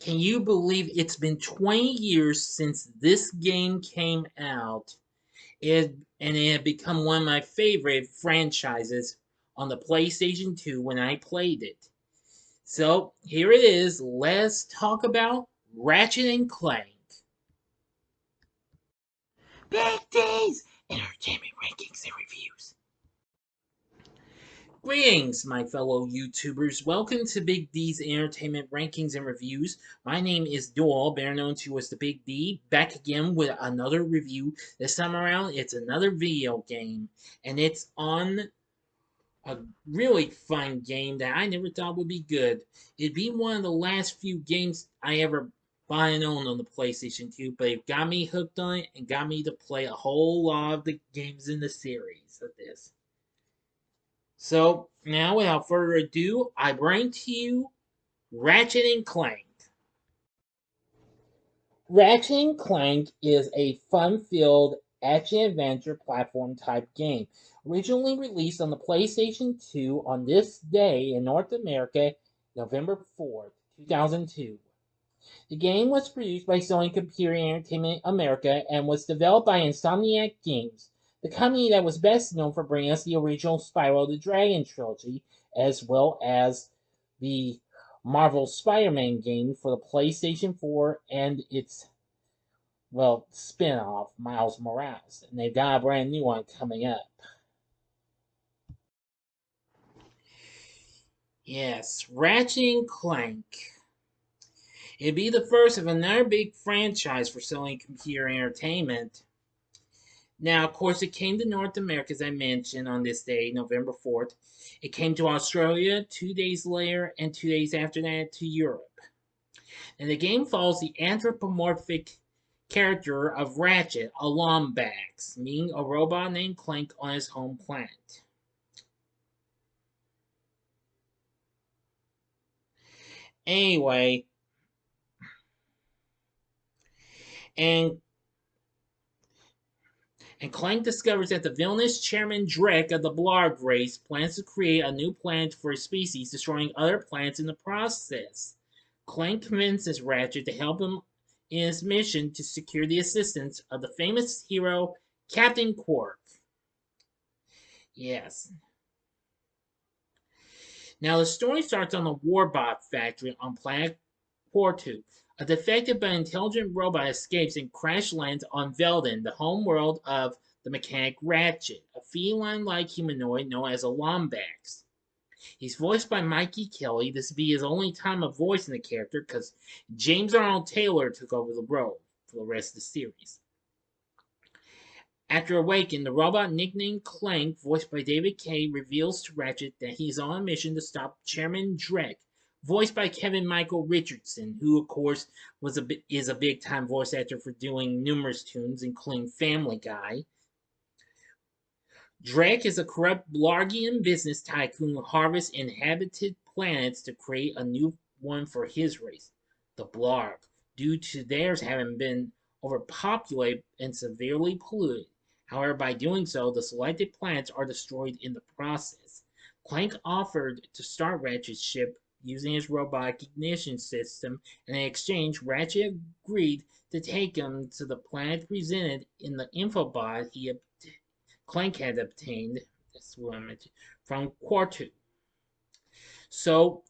Can you believe it's been 20 years since this game came out? It had become one of my favorite franchises on the PlayStation 2 when I played it. So here it is. Let's talk about Ratchet and Clank. Big D's Entertainment Rankings and Reviews. Greetings, my fellow YouTubers. Welcome to Big D's Entertainment Rankings and Reviews. My name is Doyle, better known to you as the Big D, back again with another review. This time around, it's another video game, and it's on a really fun game that I never thought would be good. It'd be one of the last few games I ever buy and own on the PlayStation 2, but it got me hooked on it and got me to play a whole lot of the games in the series of this. So, now without further ado, I bring to you Ratchet and Clank. Ratchet and Clank is a fun-filled action-adventure platform type game. Originally released on the PlayStation 2 on this day in North America, November 4th, 2002. The game was produced by Sony Computer Entertainment America and was developed by Insomniac Games, the company that was best known for bringing us the original Spyro the Dragon trilogy, as well as the Marvel Spider-Man game for the PlayStation 4 and its, spin-off, Miles Morales. And they've got a brand new one coming up. Yes, Ratchet and Clank. It'd be the first of another big franchise for Sony Computer Entertainment. Now, of course, it came to North America, as I mentioned, on this day, November 4th. It came to Australia 2 days later, and 2 days after that to Europe. And the game follows the anthropomorphic character of Ratchet, a Lombax, meaning a robot named Clank on his home planet. Anyway, and Clank discovers that the villainous Chairman Drek of the Blarg race plans to create a new planet for his species, destroying other planets in the process. Clank convinces Ratchet to help him in his mission to secure the assistance of the famous hero Captain Quark. Yes. Now the story starts on the Warbot factory on planet Portu. A defective but intelligent robot escapes and crash lands on Veldin, the home world of the mechanic Ratchet, a feline-like humanoid known as a Lombax. He's voiced by Mikey Kelly. This would be his only time of voicing the character because James Arnold Taylor took over the role for the rest of the series. After awakening, the robot nicknamed Clank, voiced by David Kaye, reveals to Ratchet that he's on a mission to stop Chairman Drek, voiced by Kevin Michael Richardson, who of course is a big-time voice actor for doing numerous tunes, including Family Guy. Drek is a corrupt Blargian business tycoon who harvests inhabited planets to create a new one for his race, the Blarg, due to theirs having been overpopulated and severely polluted. However, by doing so, the selected planets are destroyed in the process. Clank offered to start Ratchet's ship using his robotic ignition system, and in exchange, Ratchet agreed to take him to the planet presented in the infobot Clank had obtained, that's what I mentioned, from Quartu. So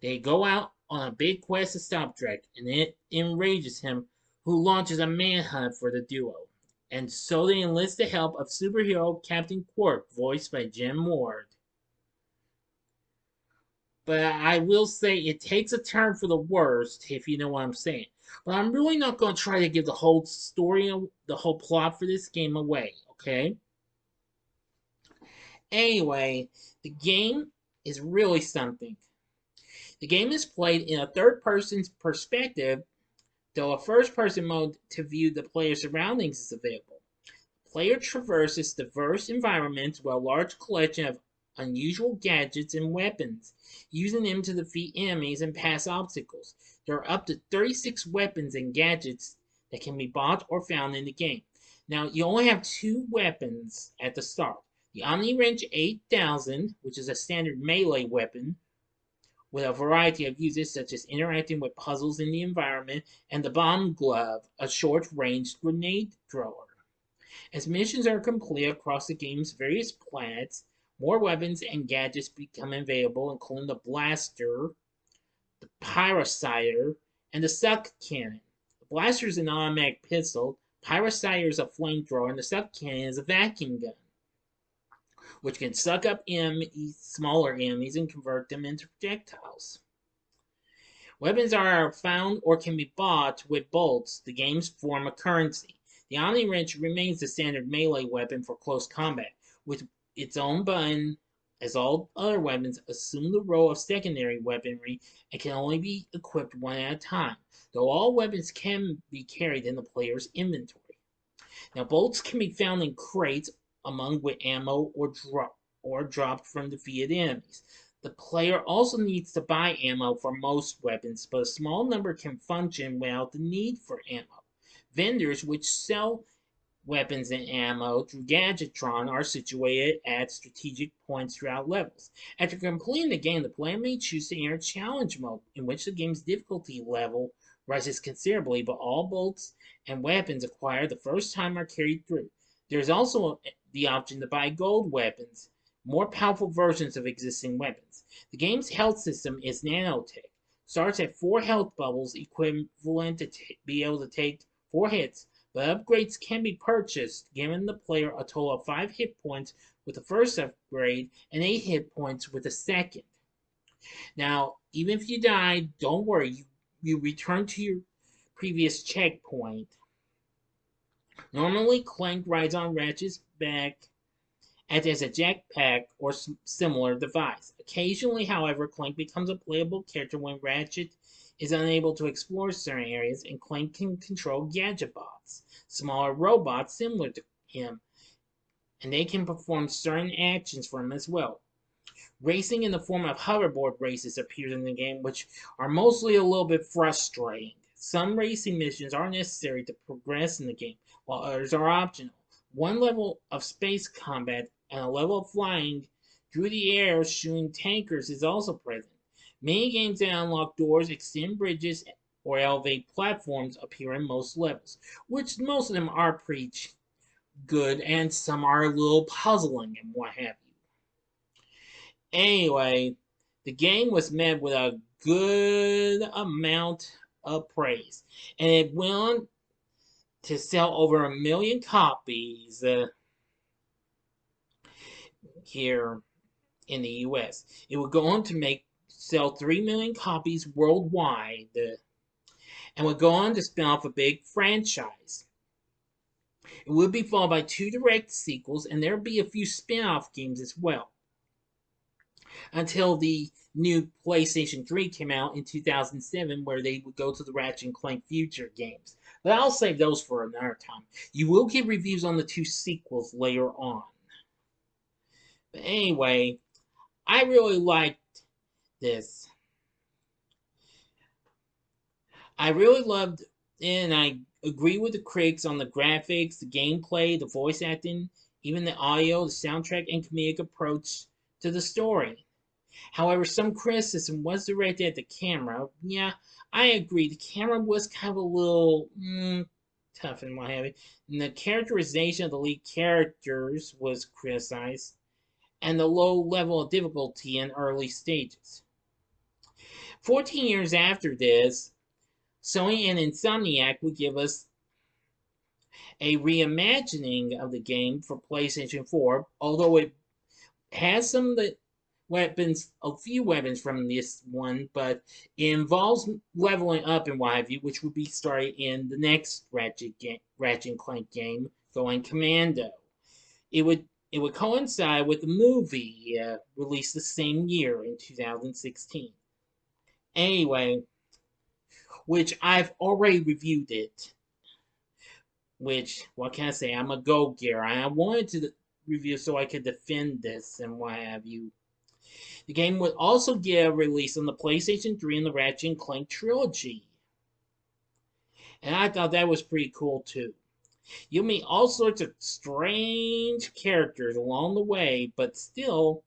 they go out on a big quest to stop Drek, and it enrages him, who launches a manhunt for the duo. And so they enlist the help of superhero Captain Quark, voiced by Jim Ward. But I will say it takes a turn for the worst, if you know what I'm saying. But I'm really not going to try to give the whole story, the whole plot for this game away, okay? Anyway, the game is really something. The game is played in a third-person perspective, though a first-person mode to view the player's surroundings is available. The player traverses diverse environments with a large collection of unusual gadgets and weapons, using them to defeat enemies and pass obstacles. There are up to 36 weapons and gadgets that can be bought or found in the game. Now, you only have 2 weapons at the start. The Omni-Wrench 8000, which is a standard melee weapon, with a variety of uses such as interacting with puzzles in the environment and the bomb glove, a short-range grenade thrower. As missions are complete across the game's various planets, more weapons and gadgets become available, including the blaster, the pyrocyter, and the suck cannon. The blaster is an automatic pistol, pyrocyter is a flamethrower, and the suck cannon is a vacuum gun, which can suck up smaller enemies and convert them into projectiles. Weapons are found or can be bought with bolts, the game's form of currency. The Omni Wrench remains the standard melee weapon for close combat, with its own button, as all other weapons assume the role of secondary weaponry and can only be equipped one at a time, though all weapons can be carried in the player's inventory. Now, bolts can be found in crates among with ammo or dropped from defeated enemies. The player also needs to buy ammo for most weapons, but a small number can function without the need for ammo. Vendors which sell weapons and ammo through Gadgetron are situated at strategic points throughout levels. After completing the game, the player may choose to enter challenge mode, in which the game's difficulty level rises considerably, but all bolts and weapons acquired the first time are carried through. There's also the option to buy gold weapons, more powerful versions of existing weapons. The game's health system is nanotech. Starts at 4 health bubbles, equivalent to be able to take 4 hits, but upgrades can be purchased, giving the player a total of 5 hit points with the first upgrade and 8 hit points with the second. Now, even if you die, don't worry, you return to your previous checkpoint. Normally, Clank rides on Ratchet's back as a jetpack or similar device. Occasionally, however, Clank becomes a playable character when Ratchet is unable to explore certain areas, and Clank can control gadget bots, smaller robots similar to him, and they can perform certain actions for him as well. Racing in the form of hoverboard races appears in the game, which are mostly a little bit frustrating. Some racing missions are necessary to progress in the game, while others are optional. One level of space combat and a level of flying through the air shooting tankers is also present. Many games that unlock doors, extend bridges, or elevate platforms appear in most levels, which most of them are pretty good, and some are a little puzzling and what have you. Anyway, the game was met with a good amount of praise, and it went on to sell over 1 million copies here in the US. It would go on to sell 3 million copies worldwide and would go on to spin off a big franchise. It would be followed by 2 direct sequels, and there would be a few spin-off games as well, until the new PlayStation 3 came out in 2007, where they would go to the Ratchet Clank Future games. But I'll save those for another time. You will get reviews on the 2 sequels later on. But anyway, I really liked this. I really loved it, and I agree with the critics on the graphics, the gameplay, the voice acting, even the audio, the soundtrack, and comedic approach to the story. However, some criticism was directed at the camera. Yeah, I agree. The camera was kind of a little tough and what have you. And the characterization of the lead characters was criticized, and the low level of difficulty in early stages. 14 years after this, Sony and Insomniac would give us a reimagining of the game for PlayStation 4, although it has some of the weapons, a few weapons from this one, but it involves leveling up and what have you, which would be started in the next Ratchet Clank game, going Commando. It would coincide with the movie released the same year in 2016. Anyway, which I've already reviewed it. Which, what can I say? I'm a go-getter. I wanted to review so I could defend this and what have you. The game would also get a release on the PlayStation 3 and the Ratchet Clank trilogy. And I thought that was pretty cool too. You'll meet all sorts of strange characters along the way, but still,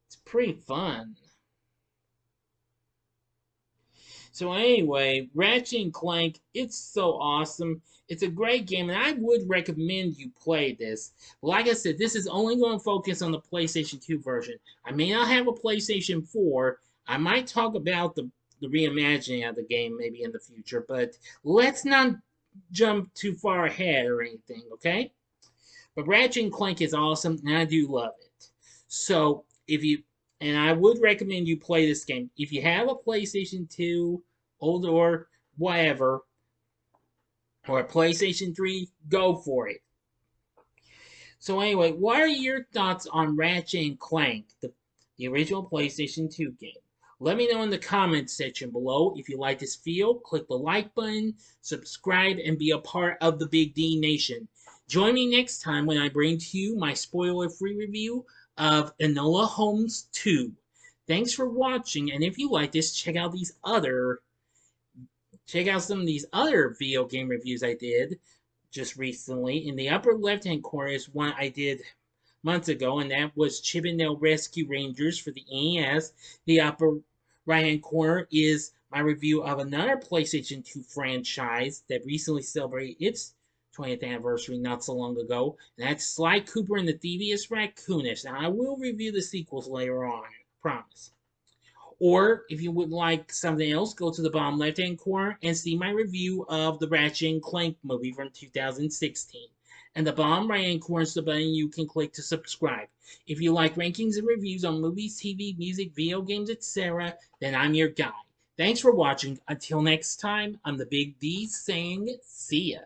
it's pretty fun. So anyway, Ratchet and Clank, it's so awesome. It's a great game, and I would recommend you play this. Like I said, this is only going to focus on the PlayStation 2 version. I may not have a PlayStation 4. I might talk about the reimagining of the game maybe in the future, but let's not jump too far ahead or anything, okay? But Ratchet and Clank is awesome, and I do love it. So if you and I would recommend you play this game if you have a PlayStation 2, old or whatever, or a PlayStation 3. Go for it. So anyway, what are your thoughts on Ratchet and Clank, the original PlayStation 2 game? Let me know in the comments section below. If you like this video, click the like button, subscribe, and be a part of the Big D Nation. Join me next time when I bring to you my spoiler-free review of Enola Holmes 2. Thanks for watching, and if you like this, check out some of these other video game reviews I did just recently. In the upper left-hand corner is one I did months ago, and that was Chippendale Rescue Rangers for the NES. The upper right-hand corner is my review of another PlayStation 2 franchise that recently celebrated its 20th anniversary not so long ago, and that's Sly Cooper and the Devious Raccoonist. Now, I will review the sequels later on, I promise. Or if you would like something else, go to the bottom left hand corner and see my review of the Ratchet and Clank movie from 2016. And the bottom right hand corner is the button you can click to subscribe. If you like rankings and reviews on movies, TV, music, video games, etc., then I'm your guy. Thanks for watching. Until next time, I'm the Big D saying see ya.